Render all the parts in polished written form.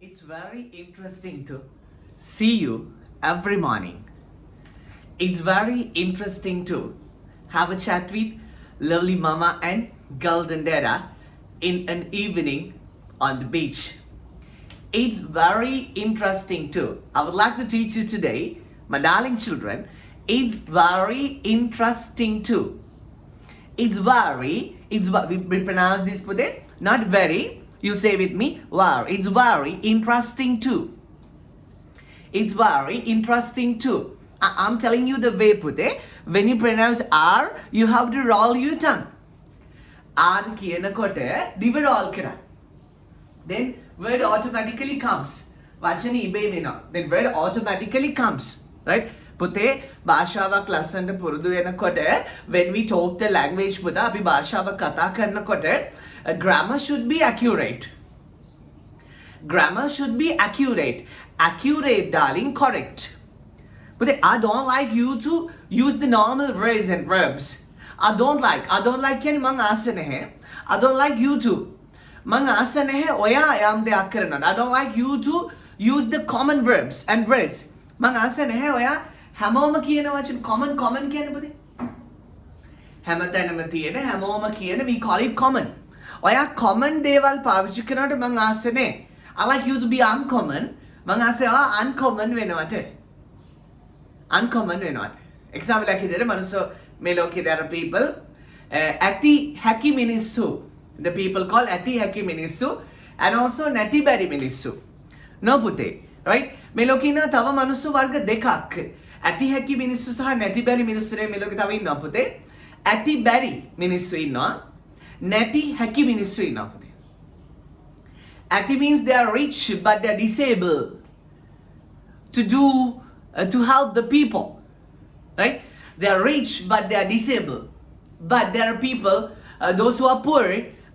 It's very interesting to see you every morning. It's very interesting to have a chat with lovely mama and golden dada in an evening on the beach. It's very interesting too. I would like to teach you today, my darling children, it's very interesting too. We pronounce this pude, not very. You say with me, wow, it's very interesting too. It's very interesting too. I'm telling you the way pude. When you pronounce R, you have to roll your tongue. R kiyana kote, diva roll kara. Then word automatically comes. Vachani ibe vena. Then word automatically comes. Right? Pute භාෂාවක් ලස්සනට පුරුදු වෙනකොට when we talk the language පුතා අපි භාෂාව කතා කරනකොට grammar should be accurate. Grammar should be accurate. Accurate, darling, correct. But I don't like you to use the normal words and verbs. I don't like කියන්නේ මං ආස නැහැ. I don't like you to. මං ආස නැහැ ඔයා යම් දෙයක් කරනවා. I don't like you to use the common verbs and words. මං ආස නැහැ ඔයා හැමෝම කියන වචන common කියන්නේ පුතේ. හැමතැනම තියෙන හැමෝම කියන we call it common. ඔයා common දේවල් පාවිච්චි කරනකොට මං ආස නැහැ. I like you to be uncommon. මං ආස ඔයා uncommon වෙනවට. Uncommon වෙනවට. Example එකක් විදිහට මනුස්සෝ මේ ලෝකේ there are people ඇති හැකි මිනිස්සු. The people call ඇති හැකි මිනිස්සු and also නැති බැරි මිනිස්සු. No පුතේ. Right? මේ ලෝකේ ඉන්න තව මනුස්ස වර්ග දෙකක්. ඇති හැකි මිනිස්සු සහ නැති බැරි මිනිස්සු මේ ලෝකේ තව ඉන්නවා පුතේ. ඇති බැරි මිනිස්සු ඉන්නවා. නැති හැකි මිනිස්සු ඉන්නවා පුතේ. ඇති means they are rich but they are disabled to help the people. Right? They are rich but they are disabled. But there are people those who are poor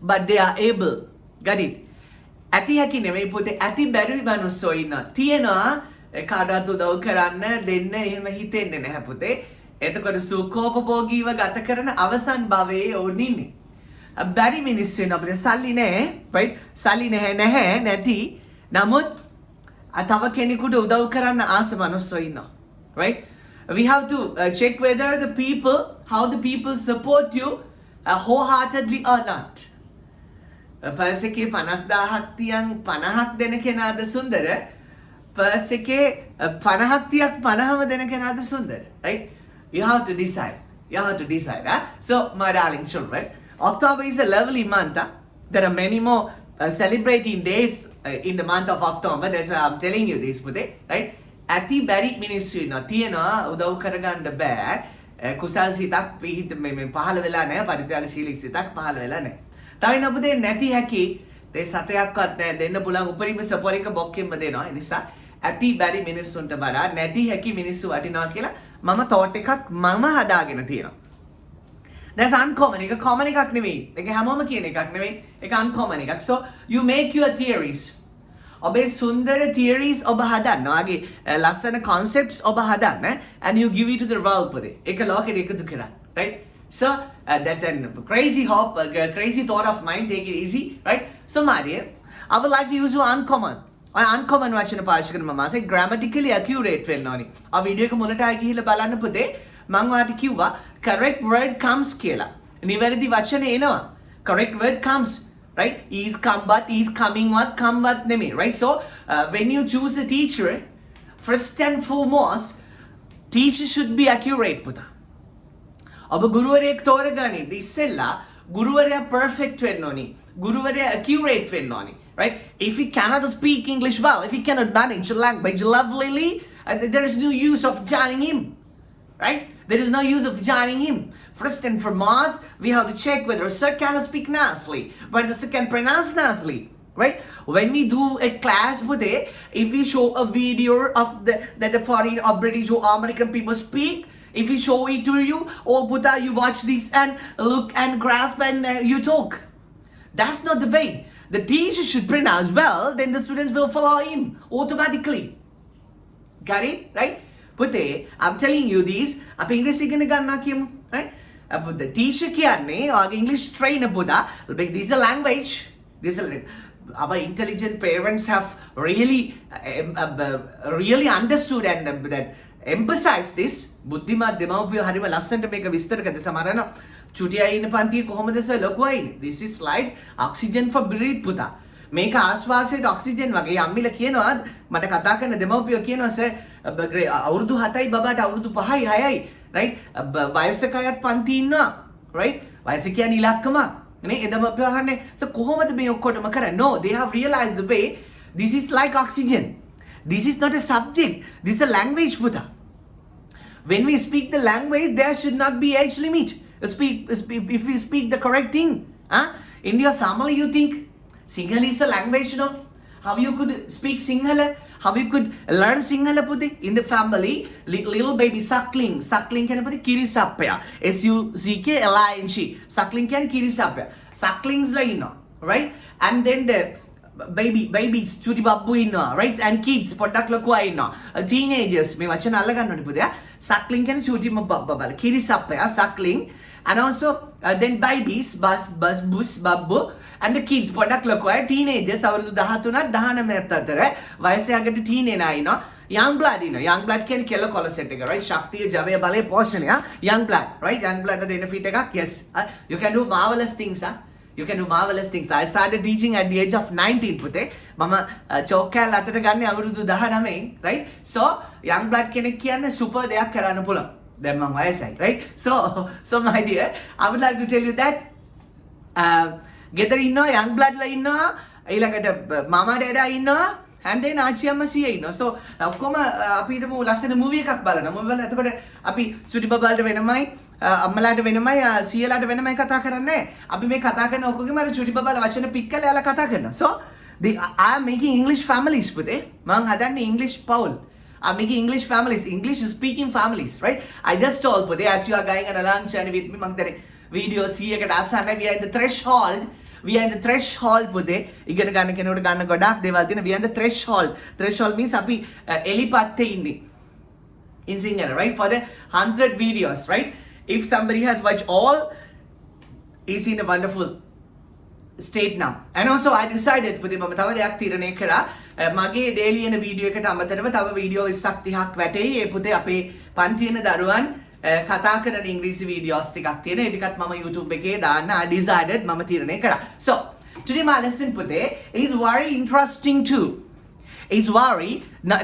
but they are able. Got it? ඇති හැකි නෙමෙයි පුතේ ඇති බැරි මිනිස්සු ඉන්නවා. තියෙනවා කාටවත් උදව් කරන්න දෙන්න එහෙම හිතෙන්නේ නැහැ පුතේ. එතකොට සුඛෝපභෝගීව ගත කරන අවසන් භවයේ ඕන් ඉන්නේ. බැරි මිනිස්සු වෙන අපිට සල්ලි නැහැ, right? සල්ලි නැහැ නැති. නමුත් තව කෙනෙකුට උදව් කරන්න ආස මිනිස්සු ඉන්නවා. Right? We have to check whether how the people support you wholeheartedly or not. Purse එකේ 50000ක් තියන් 50ක් දෙන කෙනාද සුන්දර? පර්ස් එකේ 50ක් තියක් 50ම දෙන කෙනාද සුන්දර? Right? You have to decide. Huh? So, my darling children, October is a lovely month. Huh? There are many more celebrating days in the month of October. That's why I'm telling you this today. Right? ඇති බැරි මිනිස්සු ඉන්නවා. තියෙනවා උදව් කරගන්න බෑ. කුසල් සිතක් පිහිට මේ පහළ වෙලා නැහැ. පරිත්‍යාගශීලී සිතක් පහළ වෙලා නැහැ. තව ඉන්න පුතේ නැති හැකි ඒ සතයක්වත් නැහැ දෙන්න පුළුවන් උපරිම සපෝර් එක බොක්කෙන්ම දෙනවා. ඒ නිසා ඇති බැරි මිනිස්සුන්ට වඩා නැති හැකි මිනිස්සු වටිනවා කියලා මම thought එකක් මම හදාගෙන තියෙනවා. That's uncommon. ඒක common එකක් නෙවෙයි. ඒක හැමෝම කියන එකක් නෙවෙයි. ඒක uncommon එකක්. So you make your theories. ඔබේ සුන්දර theories ඔබ හදන්න. ඔයාගේ ලස්සන concepts ඔබ හදන්න and you give it to the world පුතේ. ඒක ලෝකෙට එකතු කරන්න. Right? So that's a crazy crazy thought of mine. Take it easy, right? So, Maria, I would like to use uncommon. Uncommon වචන පාවිච්චි කරන මම ආසේ grammatically accurate වෙන්න ඕනි. ආ වීඩියෝ එක මුලට ආයි ගිහිල්ලා බලන්න පුතේ. මම ඔයාලට කිව්වා correct word comes කියලා. නිවැරදි වචනේ එනවා. Correct word comes, right? Is come but is coming what come but නෙමෙයි, right? So, when you choose a teacher, first and foremost, teacher should be accurate පුතා. ඔබ ගුරුවරයෙක් තෝරගනිද්දී ඉස්සෙල්ලා ගුරුවරයා perfect වෙන්න ඕනි. ගුරුවරයා accurate වෙන්න ඕනි. Right? If he cannot speak English well, if he cannot manage the language lovelyly, there is no use of joining him. Right? There is no use of joining him. First and foremost, we have to check whether a sir can speak nicely, whether the sir can pronounce nicely. Right? When we do a class today, if we show a video of that the foreign or British or American people speak, if we show it to you, oh Buddha, you watch this and look and grasp and you talk. That's not the way. The teacher should pronounce well, then the students will follow him automatically. Got it? Right? Pute, I'm telling you this. Aap English ඉගෙන ගන්නවා කියමු. Right? The teacher කියන්නේ or English trainer Buddha, this is a language. This is our intelligent parents have really really understood and that emphasize this. බුද්ධිමත් දෙමව්පියෝ හරිම ලස්සනට මේක විස්තර කරලා සමහරන චුටියයි ඉන්න පන්තියේ කොහොමද සර් ලොකුවයි ඉන්නේ. This is like oxygen for breathe පුතා. මේක ආශ්වාසයට ඔක්සිජන් වගේ. අම්මිලා කියනවා මට කතා කරන දෙමව්පියෝ කියනවා සර් අවුරුදු 7යි බබාට අවුරුදු 5යි 6යි right වයසක අයත් පන්ති ඉන්නවා right වයස කියන්නේ ඉලක්කමක් නේ. ඒ දෙමව්පියෝ අහන්නේ සර් කොහොමද මේ ඔක්කොටම කරන්නේ? No, they have realized the way this is like oxygen. This is not a subject, this is a language පුතා. When we speak the language, there should not be age limit. If we speak the correct thing. In your family, you think Sinhala is a language, no? How you could speak Sinhala? How you could learn Sinhala puti? In the family, little baby suckling can puti kirisapya. SUCKLING. Suckling can kirisapya. Sucklings la inno, right? And then the babies chuti babbu inno, right? And kids podak lokua inno. Teenagers me vachana allaganna puti. Suckling can chuti babala kirisapya suckling. And also then babies bus babbu and the kids පොඩක් ලොකු අය teenagers අවුරුදු 13ත් 19ත් අතර වයස යකට teen එන අය ඉන්නවා. young blood ඉන්නවා. young blood කියන්නේ කෙල කොලසෙට් එක right ශක්තිය ජවය බලය පෝෂණය young blood right young blood දෙන ෆිට එකක් yes you can do marvelous things you can do marvelous things. I started teaching at the age of 19 පුතේ. මම චෝක් කෑල්ල අතට ගන්නේ අවුරුදු 19 right so young blood කෙනෙක් කියන්නේ super දෙයක් කරන්න පුළුවන්. දැන් මම වයසයි right so my dear I would like to tell you that ගෙදර ඉන්නවා young blood ලා ඉන්නවා ඊළඟට මාමා ඩැඩා ඉන්නවා and then ආච්චි අම්මා සීයා ඉන්නවා so ඔක්කොම අපි හිතමු ලස්සන මූවි එකක් බලනවා මූවි බලලා එතකොට අපි සුටි බබාලට වෙනමයි අම්මලාට වෙනමයි සීයාලාට වෙනමයි කතා කරන්නේ අපි මේ කතා කරන ඔක්කොගෙම අර සුටි බබාලා වචන පික් කරලා යාලා කතා කරනවා so I am making English families පුතේ මම හදන්නේ English පවුල් I'm making English families, English speaking families, right? I just told today as you are going on a lunch and with me, mangtare videos see eකට අසන්න we are in the threshold පුතේ ඉගෙන ගන්න කෙනෙකුට ගන්න ගොඩක් දේවල් තියෙන we are in the threshold means අපි එලිපත්තේ ඉන්නේ in Sinhala right for the 100 videos right if somebody has watched all is in a wonderful state now and also I decided පුතේ මම තව දෙයක් තීරණය කරා මගේ daily එන වීඩියෝ එකට අමතරව තව වීඩියෝ 20ක් 30ක් වැටෙයි ඒ පුතේ අපේ පන්ති වෙන දරුවන් කතා කරන ඉංග්‍රීසි වීඩියෝස් ටිකක් තියෙන ඒ ටිකත් මම YouTube එකේ දාන්න I decided මම තීරණය කරා so today my lesson පුතේ is very interesting too it's very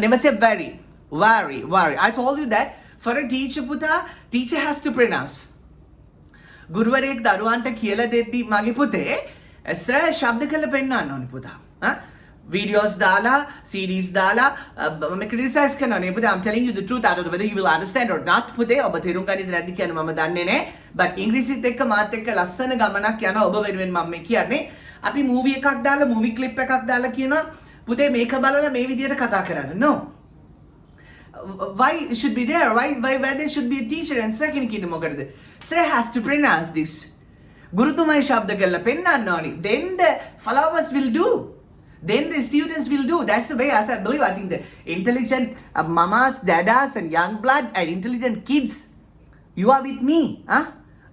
never say very I told you that for a teacher පුතා teacher has to pronounce ගුරුවරයෙක් දරුවන්ට කියලා දෙද්දි මගේ පුතේ සර් ශබ්ද කරලා පෙන්නන්න ඕනේ පුතා videos dala CDs dala mama criticize කරනවා නේ පුතේ I'm telling you the truth I don't know whether you will understand or not පුතේ ඔබ තේරුම් ගන්නද නැද්ද කියන මම දන්නේ නැහැ but ඉංග්‍රීසිත් එක්ක මාත් එක්ක ලස්සන ගමනක් යනවා ඔබ වෙනුවෙන් මම මේ කියන්නේ අපි මූවි එකක් දාලා මූවි ක්ලිප් එකක් දාලා කියනවා පුතේ මේක බලලා මේ විදියට කතා කරන්න no why it should be there why there should be a teacher and second kid මොකටද sir has to pronounce this ගුරුතුමයි ශබ්ද කරලා පෙන්නන්න ඕනි then the followers will do then the students will do. That's the way as I believe. I think the intelligent mamas, dadas and young blood and intelligent kids, you are with me.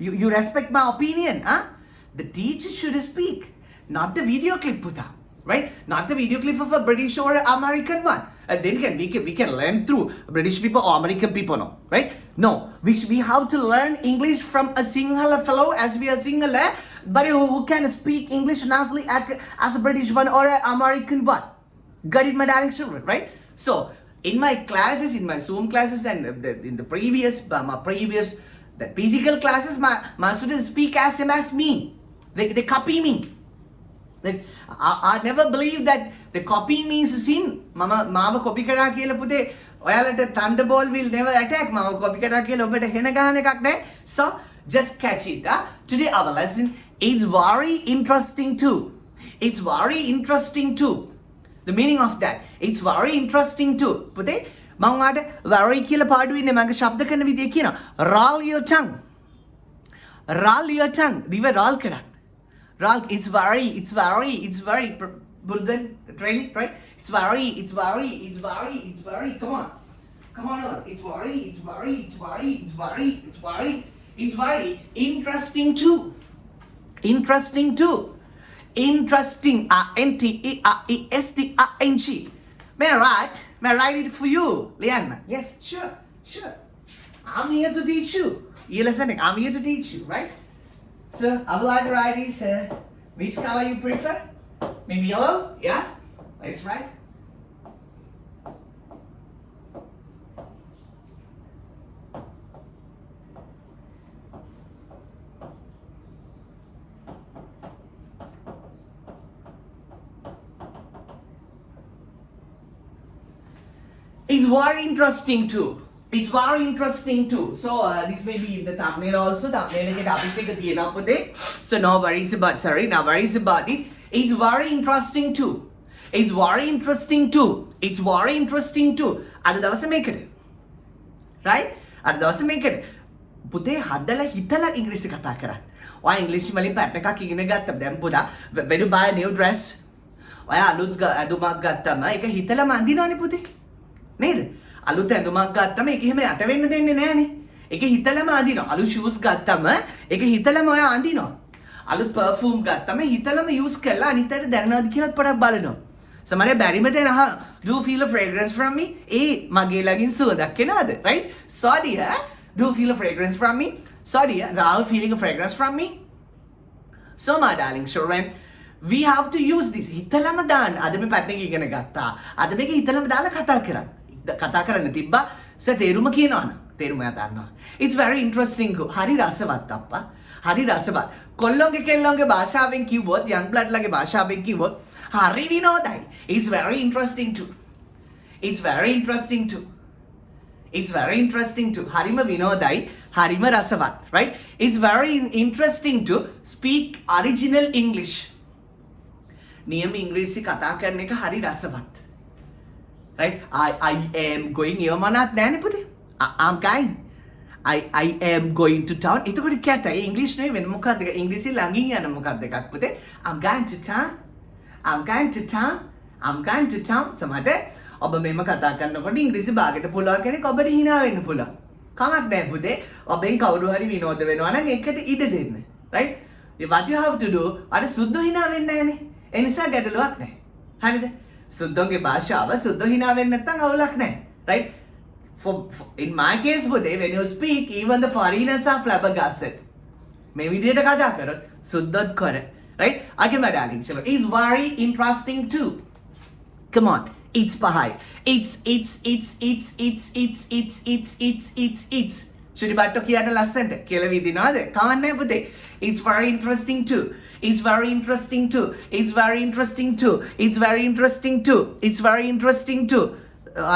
You respect my opinion. The teacher should speak, not the video clip puta. Right? Not the video clip of a British or American one. Then we can learn through British people or American people, no? Right? No. We have to learn English from a Sinhala fellow as we are Sinhala. But who can speak English naturally as a British one or an American one? Got it, my darling children, right? So, in my classes, in my Zoom classes and in the previous the physical classes, my students speak as same as me. They copy me. Like, I never believe that the copy means sin. Mama copy kara kiyala pude. ඔයාලට thunderbolt will never attack. මම copy කරා කියලා ඔබට හෙන ගහන එකක් නැහැ. So, just catch it. Today our lesson is very interesting too. It's very interesting too. The meaning of that. It's very interesting too. පුතේ මම ඔයාලට very කියලා පාඩුවේ ඉන්නේ මගේ ශබ්ද කරන විදිය කියනවා. Roll your tongue. Roll your tongue. දිව roll කරන්න. Roll. It's very Burden training, right? It's very. Come on. It's very interesting too. Interesting. Interesting. May I write? May I write it for you, Liana? Yes, sure, sure. I'm here to teach you. You listening? I'm here to teach you, right? So I would like to write this. Which color you prefer? Maybe yellow? Yeah? Let's write. It's very interesting too. It's very interesting too. So this may be in the thumbnail also. Thumbnail ke topic එක තියෙනවා පුතේ. So no worries about it. It's very interesting too. It's very interesting too. It's very interesting too. අද දවසේ මේකට. Right? අද දවසේ මේකට. පුතේ හදලා හිතලා ඉංග්‍රීසි කතා කරන්න. ඔයා ඉංග්‍රීසි වලින් පැට් එකක් ඉගෙන ගත්තා. දැන් පුතා when you buy a new dress ඔයා අලුත් ඇඳුමක් ගත්තම ඒක හිතලාම අඳිනවනේ පුතේ. නේද? අලුත් ඇඳුමක් ගත්තම ඒක එහෙම යට වෙන්න දෙන්නේ නැහනේ. ඒක හිතලම අඳිනවා. අලුත් shoes ගත්තම ඒක හිතලම ඔයා අඳිනවා. අලුත් perfume ගත්තම හිතලම use කරලා අනිතට දැනනවද කියලාත් පොඩක් බලනවා. සමහර බැරිම දෙන do you feel a fragrance from me? මගේ ළඟින් සුවඳක් එනවද? Right? So dear, do you feel a fragrance from me? So dear, are you feeling a fragrance from me? So my darling children, we have to use this. හිතලම දාන්න. අද මේ part එක ඉගෙන ගත්තා. අද මේක හිතලම දාලා කතා කරන්න. කතා කරන්න තිබ්බා. So තේරුම කියනවනම් තේරුම යා දන්නවා. It's very interesting. හරි රසවත් අප්පා. හරි රසවත්. කොල්ලොන්ගේ කෙල්ලොන්ගේ භාෂාවෙන් කිව්වොත් young blood ලගේ භාෂාවෙන් කිව්වොත් හරි විනෝදයි. It's very interesting too. It's very interesting too. It's very interesting too. හරිම විනෝදයි. හරිම රසවත්. Right? It's very interesting to speak original English. නියම ඉංග්‍රීසි කතා කරන එක හරි රසවත්. Right? I am going යවමනත් නෑනේ පුතේ. I'm going. I am going to town. එතකොට කැත. ඒ ඉංග්‍රීසි නෙවෙයි වෙන මොකක්ද? ඉංග්‍රීසි ළඟින් යන මොකක්ද එකක් පුතේ. I'm going to town. I'm going to town. I'm going to town. සමහරට ඔබ මෙහෙම කතා කරනකොට ඉංග්‍රීසි භාගයට පුළුවන් කෙනෙක් ඔබට hina වෙන්න පුළුවන්. කමක් නෑ පුතේ. ඔබෙන් කවුරු හරි විනෝද වෙනවා නම් ඒකට ඉඩ දෙන්න. Right? What you have to do? අර සුද්ධ hina වෙන්නේ නෑනේ. ඒ නිසා ගැටලුවක් නැහැ. හරිද? සුද්ධෝගේ භාෂාව සුද්ධ hina වෙන්නේ නැත්නම් අවුලක් නැහැ. Right? For in my case today when you speak even the foreigners are flabbergasted. මේ විදිහට කතා කරොත් සුද්ධත් කර. Right? Okay my darling. So it's very interesting too. Come on. It's pahai. It's. සුරිබට්ටෝ කියන ලස්සනට කියලා විදිනවද? කවන්නේ පුතේ. It's very interesting too. It's very interesting too. It's very interesting too. It's very interesting too. It's very interesting too.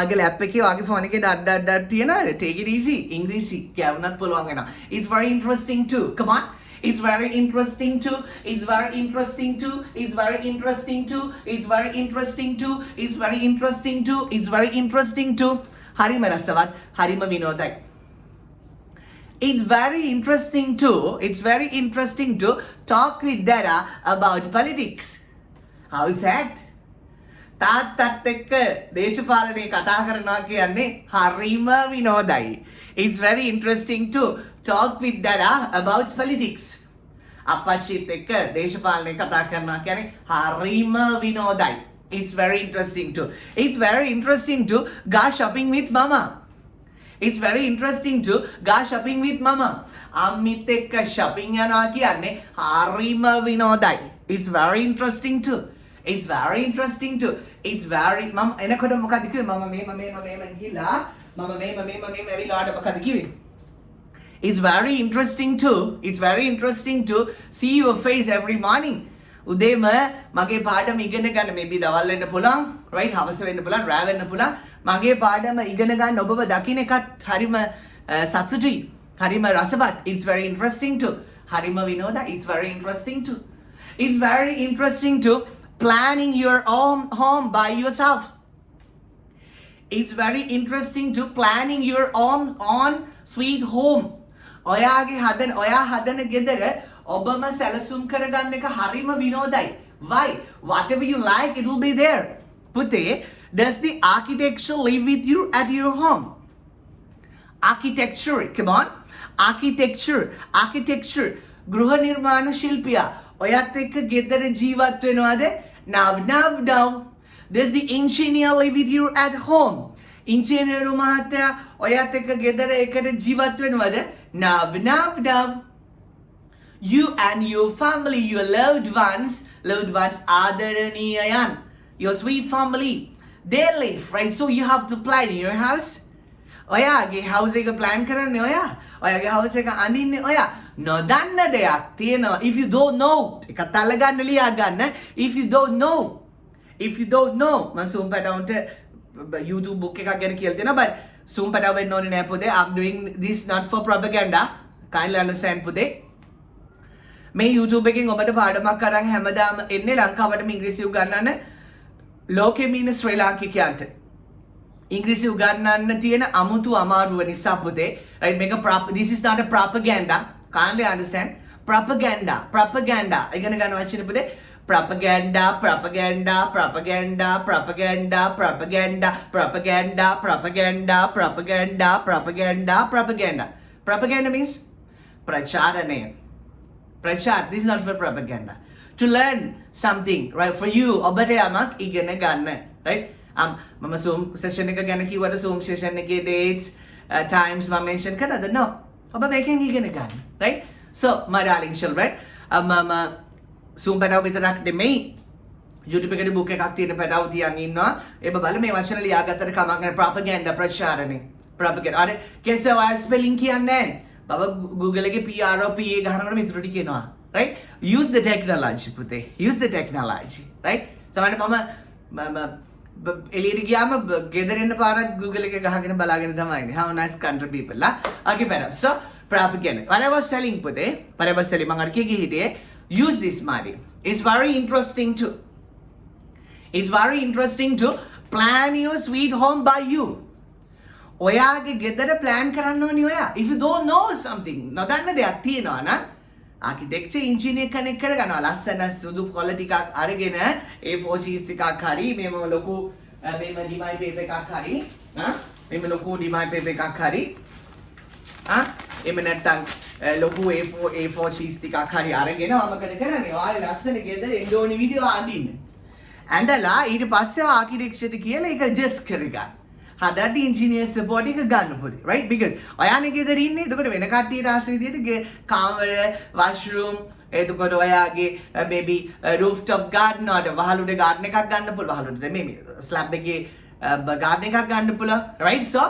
ආගේ lap එකේ ආගේ phone එකේ ඩඩ් තියනවාද? Take it easy. ඉංග්‍රීසි කියවන්නත් පුළුවන් වෙනවා. It's very interesting too. Come on. It's very interesting too. It's very interesting too. It's very interesting too. It's very interesting too. It's very interesting too. It's very interesting too. හරිම රසවත්. හරිම විනෝදයි. It's very interesting too. It's very interesting to talk with Dara about politics. How's that? තාත්තත් එක්ක දේශපාලනේ කතා කරනවා කියන්නේ හරිම විනෝදයි. It's very interesting to talk with Dara about politics. අපච්චිත් එක්ක දේශපාලනේ කතා කරනවා කියන්නේ හරිම විනෝදයි. It's very interesting too. It's very interesting to go shopping with mama. It's very interesting to go shopping with mama. අම්මිත් එක්ක shopping යනවා කියන්නේ හරිම විනෝදයි. It's very interesting too. It's very interesting too. It's very මම එනකොට මොකද කිව්වේ මම මේම ගිහලා මම මේම ඇවිල්ලාට මොකද කිව්වේ? It's very interesting too. It's very interesting to see your face every morning. උදේම මගේ පාඩම ඉගෙන ගන්න maybe දවල් වෙන්න පුළුවන්, right? හවස වෙන්න පුළුවන්, රෑ වෙන්න පුළුවන්. මගේ පාඩම ඉගෙන ගන්න ඔබව දකින්න එකත් හරිම සතුටුයි. හරිම රසවත්. It's very interesting too. හරිම විනෝදයි. It's very interesting too. It's very interesting to planning your own home by yourself. It's very interesting to planning your own sweet home. ඔයා හදන ගෙදර ඔබම සැලසුම් කරගන්න එක හරිම විනෝදයි. Why? Whatever you like, it will be there. පුතේ, does the architecture live with you at your home? Architecture, come on. Architecture. ගෘහ නිර්මාණ ශිල්පියා ඔයත් එක්ක ගෙදර ජීවත් වෙනවද? Now. Does the engineer live with you at home? Engineer මහත්තයා ඔයත් එක්ක ගෙදර එකට ජීවත් වෙනවද? Now. You and your family, your loved ones ආදරණීයයන්, your sweet family, they live, right? So you have to plan in your house. ඔයාගේ house එක plan කරන්නේ ඔයා. ඔයාගේ house එක අඳින්නේ ඔයා. නොදන්න දෙයක් තියෙනවා. If you don't know, එකත් අල්ලගන්න ලියා ගන්න. If you don't know, මම zoom පැටවුන්ට YouTube book එකක් ගැන කියලා දෙනවා. But zoom පැටව වෙන්න ඕනේ නෑ පුතේ. I'm doing this not for propaganda. Kindly understand පුතේ. මේ YouTube එකෙන් ඔබට පාඩමක් අරන් හැමදාම එන්නේ ලංකාවටම ඉංග්‍රීසි උගන්වන්න ලෝකෙම ඉන්න ශ්‍රී ලාංකිකයන්ට. ඉංග්‍රීසි උගන්වන්න තියෙන අමුතු අමාරුව නිසා පුතේ. Right? This is not a propaganda. Kindly understand. Propaganda. ඉගෙන ගන්න වචනේ පුතේ. Propaganda. Propaganda means ප්‍රචාරණය. This is not for propaganda. To learn something, right? For you, ඔබට යමක් ඉගෙන ගන්න, right? මම Zoom session එක ගැන කිව්වට Zoom session එකේ dates, times මම mention කරනවද? No. ඔබ මේකෙන් ඉගෙන ගන්න, right? So, my darling children, මම Zoom පැටව විතරක් නෙමෙයි YouTube එකේ book එකක් තියෙන පැටව තියන් ඉන්නවා. ඒක බලලා මේ වචන ලියාගත්තට කමක් නැහැ. Propaganda ප්‍රචාරණය. අර කෙසේ ඔය spelling කියන්නේ නැහැ. Baba Google එකේ PROPA ගහනකොට මේ ත්‍රුටි කියනවා, right? Use the technology පුතේ. Use the technology, right? සමහරවිට මම එළියට ගියාම ගෙදර එන්න පාරක් Google එකේ ගහගෙන බලාගෙන තමයි ඉන්නේ. How nice country people. Okay, better. So, propaganda. What I was telling පුතේ, මම අර කිය හිටියේ use this money. It's very interesting to plan your sweet home by you. ඔයාගේ ගෙදර plan කරන්න ඕනි ඔයා. If you don't know something, නොදන්න දෙයක් තියෙනවා නම් architecture engineer කෙනෙක් කරගන්නවා. ලස්සන සුදු කොළ ටිකක් අරගෙන A4 sheets ටිකක් හරි මෙම ලොකු මෙම ඩිමයි පේපර් එකක් හරි මෙම ලොකු ඩිමයි පේපර් එකක් හරි එමෙ නැත්තම් ලොකු A4 sheets ටිකක් හරි අරගෙන මොකද කරන්නේ? ඔයාලා ලස්සන ගෙදර එන්න ඕනි විදිය අඳින්න. ඇඳලා ඊට පස්සේ architecture කියලා ඒක adjust කරගන්න. හදන්න engineer support එක ගන්න පුතේ, right? Because ඔයානේ ගෙදර ඉන්නේ එතකොට වෙන කට්ටියට ආස විදියට කාමර, washroom, එතකොට ඔයාගේ maybe rooftop garden or වහලුඩ garden එකක් ගන්න පුළුවන්. වහලුඩ මේ slab එකේ garden එකක් ගන්න පුළුවන්, right? So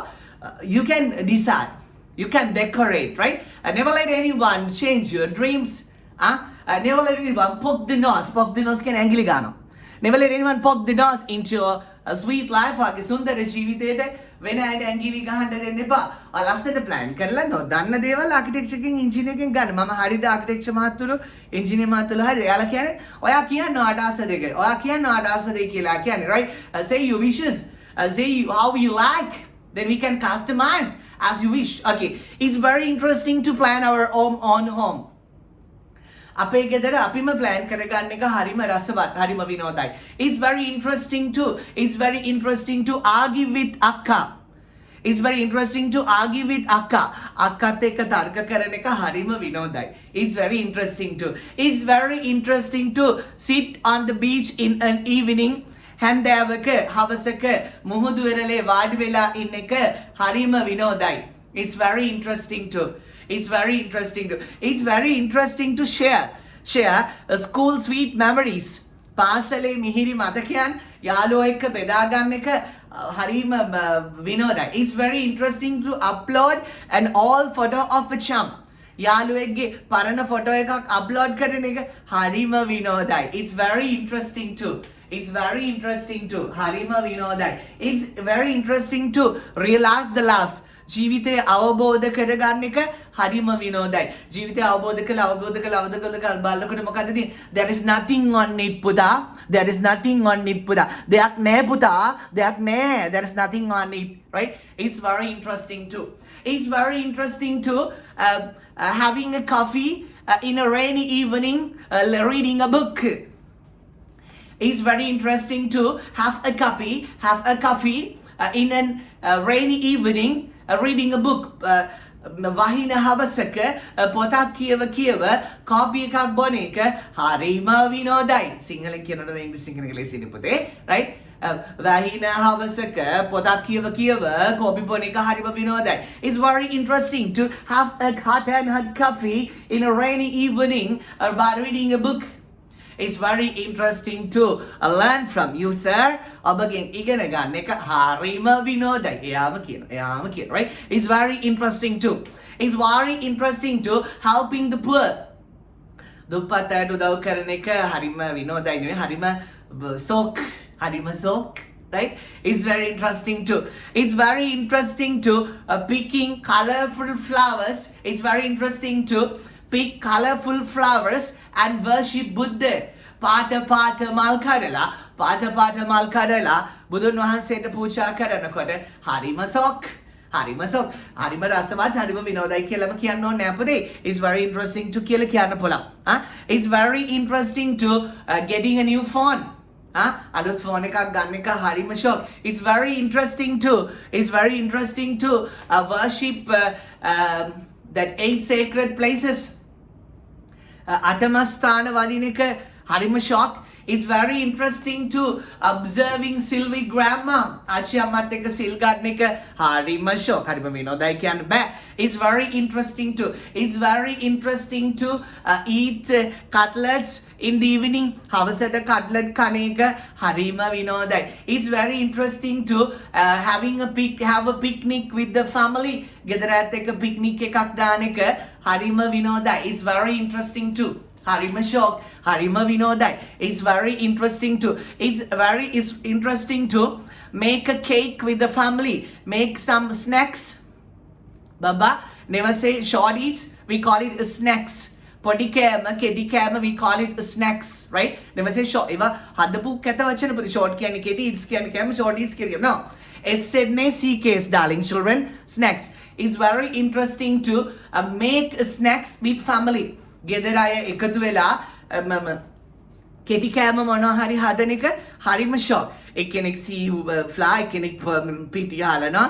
you can decide, you can decorate, right? Never let anyone change your dreams. Never let anyone poke the nose කියන ඇඟිලි ගන්නවා. Never let anyone poke the nose into your a sweet life ආගේ සුන්දර ජීවිතේට වෙන අයට ඇඟිලි ගහන්න දෙන්න එපා. ඔයා ලස්සට plan කරලා නොදන්න දේවල් architecture එකෙන් engineer එකෙන් ගන්න. මම හරියට architecture මහත්තුරු engineer මහත්තුරු හරි එයාලා කියන්නේ ඔයා කියන්න ඔයාට ආස දෙක. ඔයා කියන්න ඔයාට ආස දෙක කියලා කියන්නේ, right? Say your wishes. Say how you like. Then we can customize as you wish. Okay. It's very interesting to plan our own home. අපේ ගෙදර අපිම plan කරගන්න එක හරිම රසවත්, හරිම විනෝදයි. It's very interesting to argue with අක්කා. අක්කත් එක්ක තර්ක කරන එක හරිම විනෝදයි. It's very interesting to sit on the beach in an evening. හැන්දෑවක හවසක මුහුදු වෙරළේ වාඩි වෙලා ඉන්න එක හරිම විනෝදයි. It's very interesting to share school sweet memories. පාසලේ මිහිරි මතකයන් යාළුවෝ එක්ක බෙදා ගන්න එක හරිම විනෝදයි. It's very interesting to upload an old photo of a chum. යාළුවෙක්ගේ පරණ ෆොටෝ එකක් අප්ලෝඩ් කරන එක හරිම විනෝදයි. It's very interesting too. හරිම විනෝදයි. It's very interesting to realize the love. ජීවිතය අවබෝධ කරගන්න එක හරිම විනෝදයි. ජීවිතය අවබෝධ කළා බලනකොට මොකද තියෙන්නේ? There is nothing on it පුතා. There is nothing on it පුතා. දෙයක් නෑ පුතා. දෙයක් නෑ. There is nothing on it, right? It's very interesting too. Having a coffee in a rainy evening, reading a book. It's very interesting to have a coffee in a rainy evening, reading a book. වහින හවසක පොතක් කියව copy එකක් බොන එක හරිම විනෝදයි. සිංහලෙන් කියනකොට ඉංග්‍රීසි කියන එක ලේසියි පුතේ. right? වහින හවසක පොතක් කියව කොපි බොන එක හරිම විනෝදයි. It's very interesting to have a hot coffee in a rainy evening by reading a book. It's very interesting to learn from you, sir. ඔබගෙන් ඉගෙන ගන්න එක හරිම විනෝදයි. එයාම කියන. Right? It's very interesting too. It's very interesting to helping the poor. දුප්පත්ට උදව් කරන එක හරිම විනෝදයි නෙවෙයි. හරිම සෝක්. Right? It's very interesting too. It's very interesting to picking colorful flowers. It's very interesting to pick colorful flowers and worship Buddha. පාට මල් කඩලා බුදුන් වහන්සේට පූජා කරනකොට හරිම සෝක්. හරිම රසවත් හරිම විනෝදයි කියලාම කියන්න ඕනේ නෑ පුතේ. It's very interesting to කියලා කියන්න පුළුවන්. It's very interesting to getting a new phone. අලුත් ෆෝන් එකක් ගන්න එක හරිම shock. It's very interesting to worship that 8 sacred places. අටමස්ථාන වදින එක හරිම shock. It's very interesting to observing Sylvie grandma. ආච්චි අම්මත් එක්ක සිල් ගන්න එක හරිම ෂොක්. හරිම විනෝදයි කියන්න බෑ. It's very interesting to eat cutlets in the evening. හවසට කට්ලට් කන එක හරිම විනෝදයි. It's very interesting to have a picnic with the family. ගෙදර ඇත් එක්ක picnic එකක් දාන එක හරිම විනෝදයි. It's very interesting too. හරිම ෂොක්. හරිම විනෝදයි. It's very interesting to make a cake with the family. Make some snacks. Baba, never say short eats. We call it snacks. පොඩි කෑම, කෙටි කෑම, we call it snacks, right? Never say short. ඒවා හදපු කැත වචන පුතේ. short කියන්නේ කෙටි, eats කියන්නේ කෑම, short eats කියන්නේ no. SNACKs, darling children. Snacks. It's very interesting to make snacks with family. ගෙදර අය එකතු වෙලා කෙටි කෑම මොනවා හරි හදන එක හරිම ෂොක්. එක්කෙනෙක් fly, එක්කෙනෙක් පිටි හලනවා,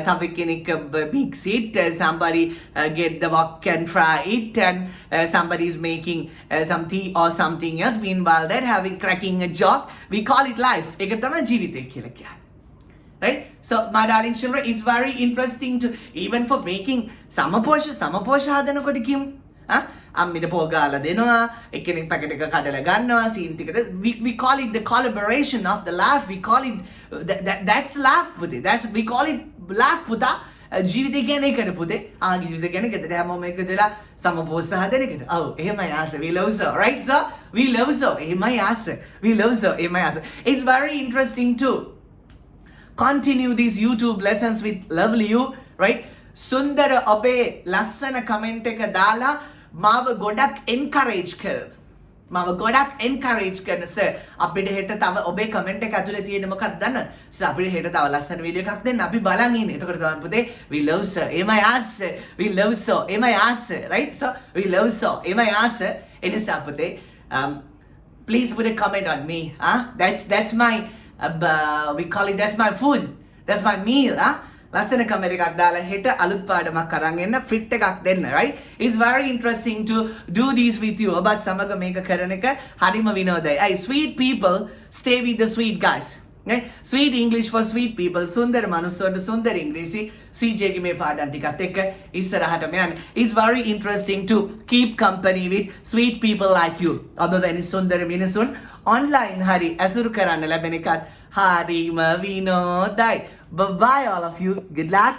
තව එක්කෙනෙක් mix it, somebody get the wok and fry it, and somebody is making some tea or something else. Meanwhile that cracking a joke. We call it life. ඒක තමයි ජීවිතය කියලා කියන්නේ. Right? So my darling children, it's very interesting to even for making සමපෝෂ හදනකොට කියමු. අම්මිට පෝගාලා දෙනවා, එක්කෙනෙක් packet එක කඩලා ගන්නවා, scene ටිකද. We call it the collaboration of the laugh. We call it that's laugh පුතේ. We call it laugh පුතා. ජීවිතය ගැන ඒකට පුතේ. ජීවිතය ගැන ගෙදර හැමෝම එකතු වෙලා සමපෝෂ හදන එකට. ඔව් එහෙමයි ආස. We love so, right sir? We love so. එහෙමයි ආස. We love so. එහෙමයි ආස. It's very interesting too. Continue these YouTube lessons with lovely you, right? සුන්දර ඔබේ ලස්සන කමෙන්ට් එක දාලා මාව ගොඩක් encourage කරන සර්. අපිට හෙට තව ඔබේ කමෙන්ට් එක ඇතුලේ තියෙන මොකක්ද දන්නවද? සර් අපිට හෙට තව ලස්සන වීඩියෝ එකක් දෙන්න අපි බලන් ඉන්නේ. එතකොට තමයි පුතේ we love sir. එමයි ආස. We love so. එමයි ආස. right? So we love so. එමයි ආස. එනිසා පුතේ please put a comment on me. That's my we call it that's my food. That's my meal. ලස්සන කමෙන්ට් එකක් දාලා හෙට අලුත් පාඩමක් අරන් එන්න ෆිට් එකක් දෙන්න, right? It's very interesting to do these with you. ඔබත් සමග මේක කරන එක හරිම විනෝදයි. Sweet people stay with the sweet guys. Okay? Sweet English for sweet people. සුන්දර මනුස්සොන්ට සුන්දර ඉංග්‍රීසි. CJ ගේ මේ පාඩම් ටිකත් එක්ක ඉස්සරහටම යන්න. It's very interesting to keep company with sweet people like you. ඔබ වැනි සුන්දර මිනිසුන් online හරි ඇසුරු කරන්න ලැබෙන එකත් හරිම විනෝදයි. Bye-bye all of you. Good luck.